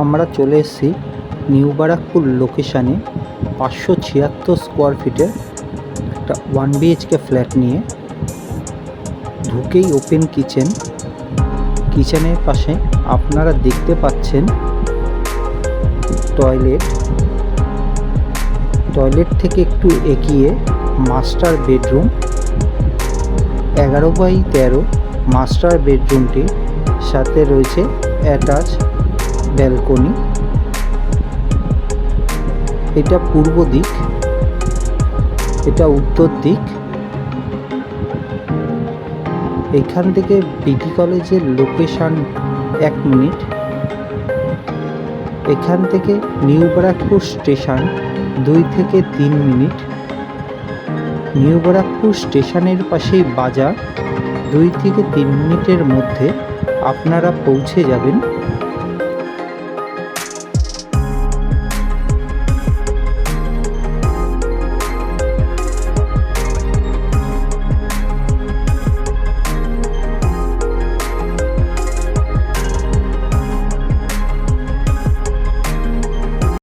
আমরা চলে এসেছি নিউ বারাকপুর লোকেশানে 576 স্কোয়ার ফিটের একটা 1 BHK ফ্ল্যাট নিয়ে। ঢুকেই ওপেন কিচেন, কিচেনের পাশে আপনারা দেখতে পাচ্ছেন টয়লেট থেকে একটু এগিয়ে মাস্টার বেডরুম। 11x13 মাস্টার বেডরুমটির সাথে রয়েছে অ্যাটাচ ব্যালকনি। এটা পূর্ব দিক, এটা উত্তর দিক। এখান থেকে বিটি কলেজের লোকেশন 1 মিনিট। এখান থেকে নিউ বারাকপুর স্টেশন 2 থেকে 3 মিনিট। নিউ বারাকপুর স্টেশনের পাশেই বাজার। 2 থেকে 3 মিনিটের মধ্যে আপনারা পৌঁছে যাবেন।